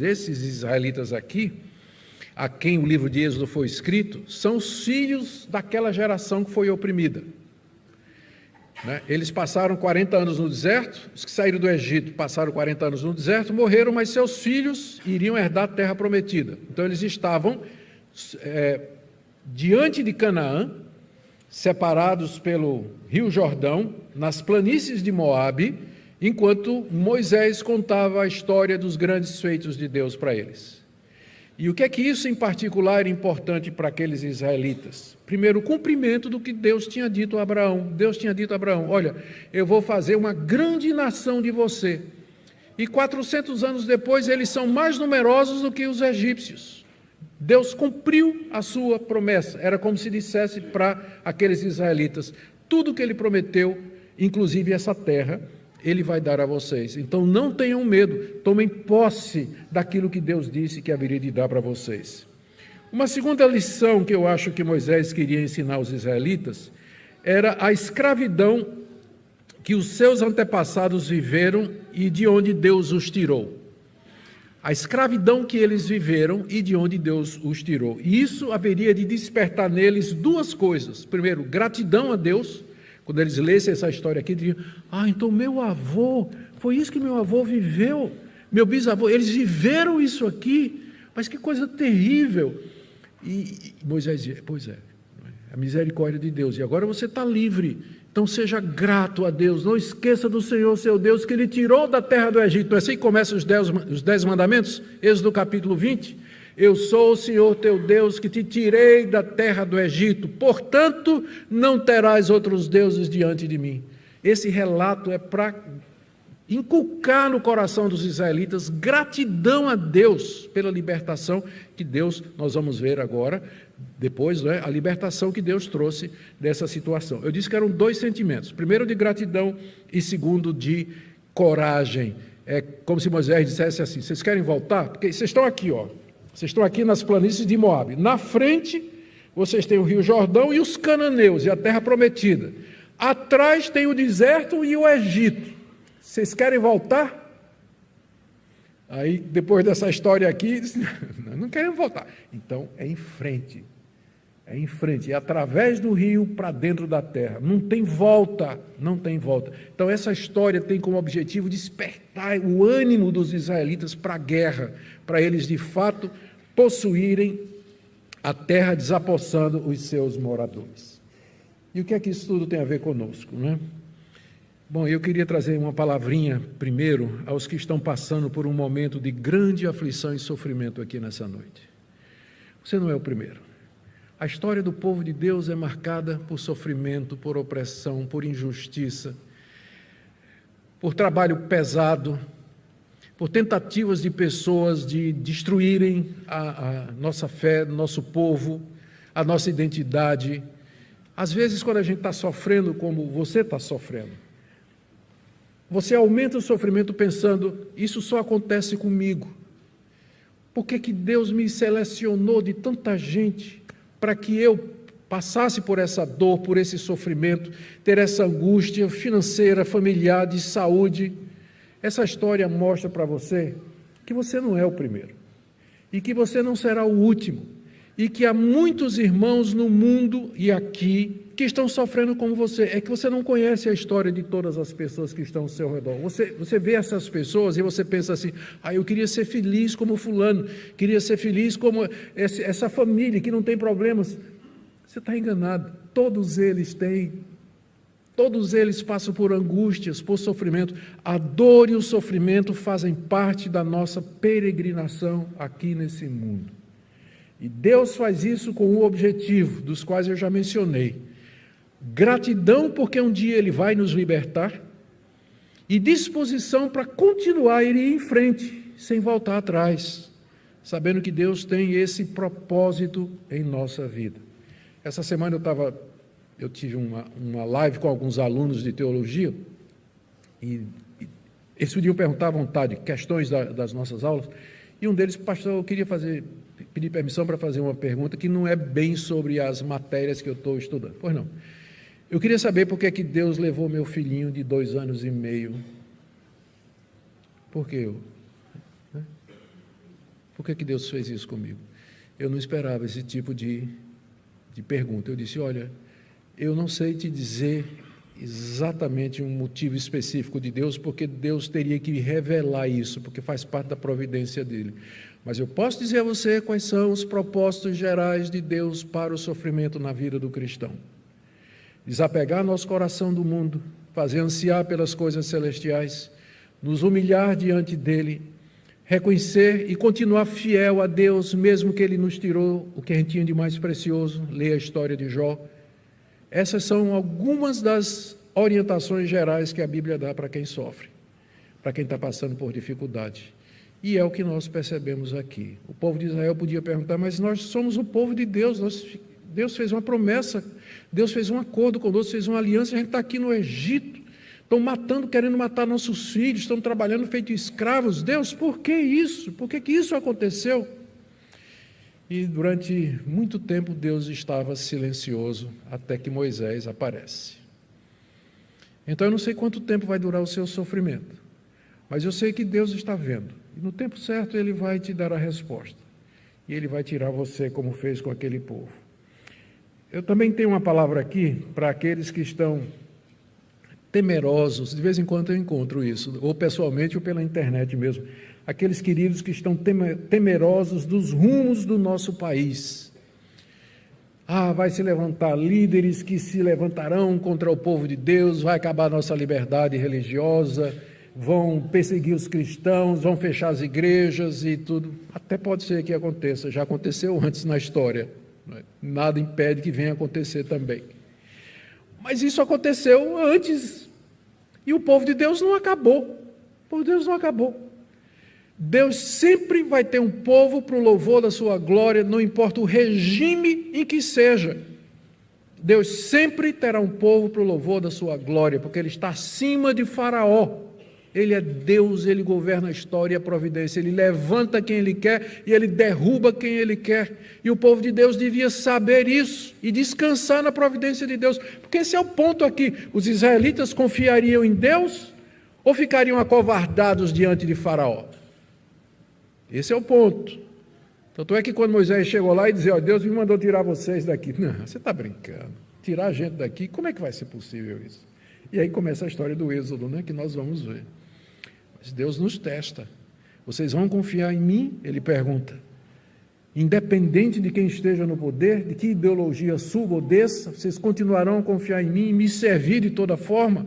Esses israelitas aqui, a quem o livro de Êxodo foi escrito, são os filhos daquela geração que foi oprimida. Eles passaram 40 anos no deserto, os que saíram do Egito passaram 40 anos no deserto, morreram, mas seus filhos iriam herdar a terra prometida. Então eles estavam diante de Canaã, separados pelo Rio Jordão, nas planícies de Moabe, enquanto Moisés contava a história dos grandes feitos de Deus para eles. E o que é que isso em particular era importante para aqueles israelitas? Primeiro, o cumprimento do que Deus tinha dito a Abraão. Deus tinha dito a Abraão: olha, eu vou fazer uma grande nação de você. E 400 anos depois, eles são mais numerosos do que os egípcios. Deus cumpriu a sua promessa. Era como se dissesse para aqueles israelitas: tudo que ele prometeu, inclusive essa terra, ele vai dar a vocês. Então não tenham medo, tomem posse daquilo que Deus disse que haveria de dar para vocês. Uma segunda lição que eu acho que Moisés queria ensinar aos israelitas era a escravidão que os seus antepassados viveram e de onde Deus os tirou. A escravidão que eles viveram e de onde Deus os tirou. E isso haveria de despertar neles duas coisas. Primeiro, gratidão a Deus. Quando eles lessem essa história aqui, diriam: então meu avô, foi isso que meu avô viveu, meu bisavô, eles viveram isso aqui, mas que coisa terrível. E Moisés dizia: pois é, a misericórdia de Deus, e agora você está livre, então seja grato a Deus, não esqueça do Senhor seu Deus, que Ele tirou da terra do Egito. Não é assim que começam os 10 mandamentos? Êxodo capítulo 20. Eu sou o Senhor teu Deus, que te tirei da terra do Egito, portanto, não terás outros deuses diante de mim. Esse relato é para inculcar no coração dos israelitas gratidão a Deus pela libertação que Deus, nós vamos ver agora, depois, a libertação que Deus trouxe dessa situação. Eu disse que eram dois sentimentos, primeiro de gratidão e segundo de coragem. É como se Moisés dissesse assim: vocês querem voltar? Porque vocês estão aqui, vocês estão aqui nas planícies de Moabe. Na frente, vocês têm o Rio Jordão e os cananeus e a terra prometida. Atrás tem o deserto e o Egito. Vocês querem voltar? Aí, depois dessa história aqui, não queremos voltar. Então, é em frente. É em frente. É através do rio para dentro da terra. Não tem volta. Não tem volta. Então, essa história tem como objetivo despertar o ânimo dos israelitas para a guerra, para eles, de fato, possuírem a terra, desapossando os seus moradores. E o que é que isso tudo tem a ver conosco, né? Bom, eu queria trazer uma palavrinha primeiro aos que estão passando por um momento de grande aflição e sofrimento aqui nessa noite. Você não é o primeiro. A história do povo de Deus é marcada por sofrimento, por opressão, por injustiça, por trabalho pesado, por tentativas de pessoas de destruírem a nossa fé, nosso povo, a nossa identidade. Às vezes, quando a gente está sofrendo como você está sofrendo, você aumenta o sofrimento pensando: isso só acontece comigo. Por que Deus me selecionou de tanta gente para que eu passasse por essa dor, por esse sofrimento, ter essa angústia financeira, familiar, de saúde? Essa história mostra para você que você não é o primeiro e que você não será o último e que há muitos irmãos no mundo e aqui que estão sofrendo como você. É que você não conhece a história de todas as pessoas que estão ao seu redor. Você vê essas pessoas e você pensa assim: eu queria ser feliz como fulano, queria ser feliz como essa família que não tem problemas. Você está enganado. Todos eles passam por angústias, por sofrimento. A dor e o sofrimento fazem parte da nossa peregrinação aqui nesse mundo. E Deus faz isso com um objetivo, dos quais eu já mencionei: gratidão, porque um dia Ele vai nos libertar, e disposição para continuar e ir em frente, sem voltar atrás, sabendo que Deus tem esse propósito em nossa vida. Essa semana eu tive uma live com alguns alunos de teologia, e eles podiam perguntar à vontade questões das nossas aulas, e um deles: pastor, eu queria pedir permissão para fazer uma pergunta que não é bem sobre as matérias que eu estou estudando. Pois não. Eu queria saber por que Deus levou meu filhinho de 2 anos e meio. Por que eu? Por que Deus fez isso comigo? Eu não esperava esse tipo de pergunta. Eu disse, olha, eu não sei te dizer exatamente um motivo específico de Deus, porque Deus teria que revelar isso, porque faz parte da providência dele. Mas eu posso dizer a você quais são os propósitos gerais de Deus para o sofrimento na vida do cristão. Desapegar nosso coração do mundo, fazer ansiar pelas coisas celestiais, nos humilhar diante dele, reconhecer e continuar fiel a Deus, mesmo que ele nos tirou o que a gente tinha de mais precioso. Leia a história de Jó. Essas são algumas das orientações gerais que a Bíblia dá para quem sofre, para quem está passando por dificuldade. E é o que nós percebemos aqui. O povo de Israel podia perguntar, mas nós somos o povo de Deus, Deus fez uma promessa, Deus fez um acordo conosco, fez uma aliança, a gente está aqui no Egito, estão matando, querendo matar nossos filhos, estão trabalhando feito escravos. Deus, por que isso? Por que isso aconteceu? E durante muito tempo Deus estava silencioso, até que Moisés aparece. Então eu não sei quanto tempo vai durar o seu sofrimento, mas eu sei que Deus está vendo, e no tempo certo Ele vai te dar a resposta, e Ele vai tirar você como fez com aquele povo. Eu também tenho uma palavra aqui para aqueles que estão temerosos. De vez em quando eu encontro isso, ou pessoalmente ou pela internet mesmo. Aqueles queridos que estão temerosos dos rumos do nosso país. Vai se levantar líderes que se levantarão contra o povo de Deus, vai acabar a nossa liberdade religiosa, vão perseguir os cristãos, vão fechar as igrejas e tudo. Até pode ser que aconteça, já aconteceu antes na história. Nada impede que venha acontecer também. Mas isso aconteceu antes, e o povo de Deus não acabou. O povo de Deus não acabou. Deus sempre vai ter um povo para o louvor da sua glória, não importa o regime em que seja. Deus sempre terá um povo para o louvor da sua glória, porque Ele está acima de Faraó. Ele é Deus, Ele governa a história e a providência, Ele levanta quem Ele quer e Ele derruba quem Ele quer, e o povo de Deus devia saber isso e descansar na providência de Deus, porque esse é o ponto aqui. Os israelitas confiariam em Deus ou ficariam acovardados diante de Faraó? Esse é o ponto. Tanto é que quando Moisés chegou lá e dizia, Deus me mandou tirar vocês daqui. Não, você está brincando, tirar a gente daqui, como é que vai ser possível isso? E aí começa a história do Êxodo, que nós vamos ver. Mas Deus nos testa. Vocês vão confiar em mim? Ele pergunta. Independente de quem esteja no poder, de que ideologia suba ou desça, vocês continuarão a confiar em mim e me servir de toda forma?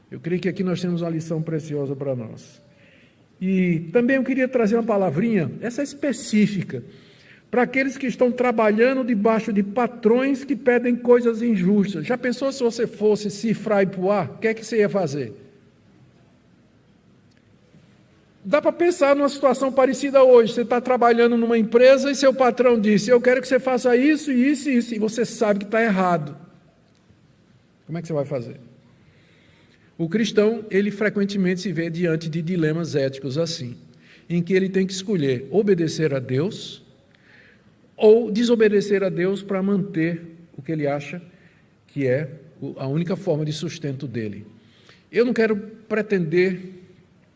Eu creio que aqui nós temos uma lição preciosa para nós. E também eu queria trazer uma palavrinha, essa específica, para aqueles que estão trabalhando debaixo de patrões que pedem coisas injustas. Já pensou se você fosse cifrar e puar? O que é que você ia fazer? Dá para pensar numa situação parecida hoje. Você está trabalhando numa empresa e seu patrão disse, eu quero que você faça isso, isso e isso, e você sabe que está errado. Como é que você vai fazer? O cristão, ele frequentemente se vê diante de dilemas éticos assim, em que ele tem que escolher obedecer a Deus ou desobedecer a Deus para manter o que ele acha que é a única forma de sustento dele. Eu não quero pretender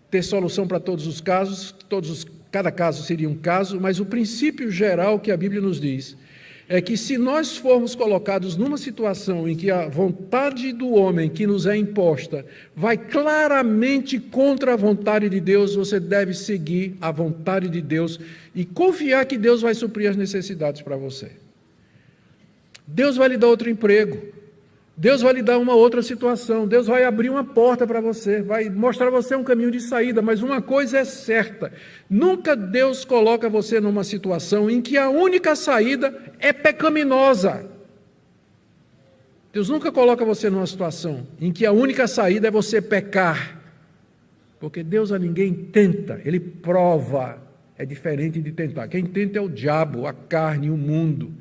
ter solução para todos os casos, cada caso seria um caso, mas o princípio geral que a Bíblia nos diz é que se nós formos colocados numa situação em que a vontade do homem que nos é imposta vai claramente contra a vontade de Deus, você deve seguir a vontade de Deus e confiar que Deus vai suprir as necessidades para você. Deus vai lhe dar outro emprego, Deus vai lhe dar uma outra situação, Deus vai abrir uma porta para você, vai mostrar a você um caminho de saída, mas uma coisa é certa, nunca Deus coloca você numa situação em que a única saída é pecaminosa. Deus nunca coloca você numa situação em que a única saída é você pecar, porque Deus a ninguém tenta, Ele prova, é diferente de tentar. Quem tenta é o diabo, a carne, o mundo.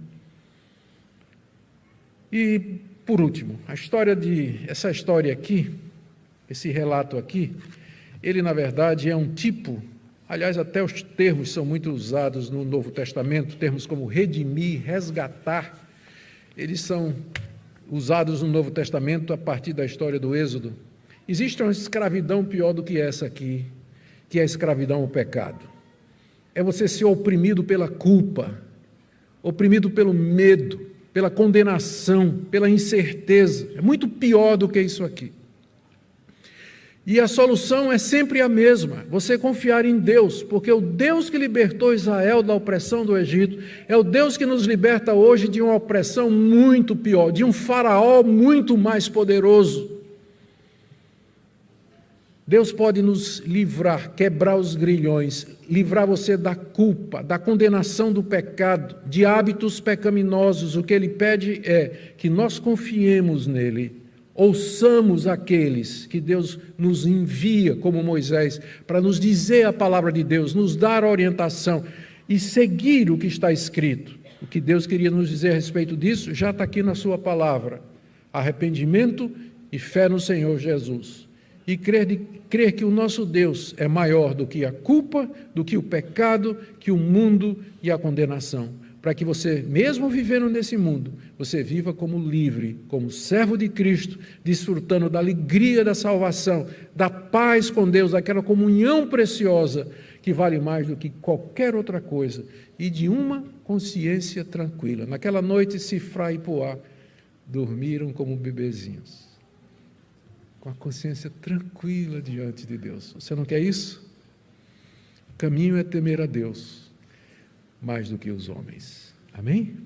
E por último, essa história aqui, esse relato aqui, ele na verdade é um tipo, aliás até os termos são muito usados no Novo Testamento, termos como redimir, resgatar, eles são usados no Novo Testamento a partir da história do Êxodo. Existe uma escravidão pior do que essa aqui, que é a escravidão ao pecado. é você ser oprimido pela culpa, oprimido pelo medo, pela condenação, pela incerteza. É muito pior do que isso aqui. E a solução é sempre a mesma, você confiar em Deus, porque o Deus que libertou Israel da opressão do Egito é o Deus que nos liberta hoje de uma opressão muito pior, de um faraó muito mais poderoso. Deus pode nos livrar, quebrar os grilhões, livrar você da culpa, da condenação do pecado, de hábitos pecaminosos. O que Ele pede é que nós confiemos nele, ouçamos aqueles que Deus nos envia, como Moisés, para nos dizer a palavra de Deus, nos dar orientação e seguir o que está escrito. O que Deus queria nos dizer a respeito disso já está aqui na sua palavra: arrependimento e fé no Senhor Jesus. E crer que o nosso Deus é maior do que a culpa, do que o pecado, que o mundo e a condenação. Para que você, mesmo vivendo nesse mundo, você viva como livre, como servo de Cristo, desfrutando da alegria da salvação, da paz com Deus, daquela comunhão preciosa que vale mais do que qualquer outra coisa, e de uma consciência tranquila. Naquela noite, Sifra e Poá dormiram como bebezinhos, com a consciência tranquila diante de Deus. Você não quer isso? O caminho é temer a Deus mais do que os homens. Amém?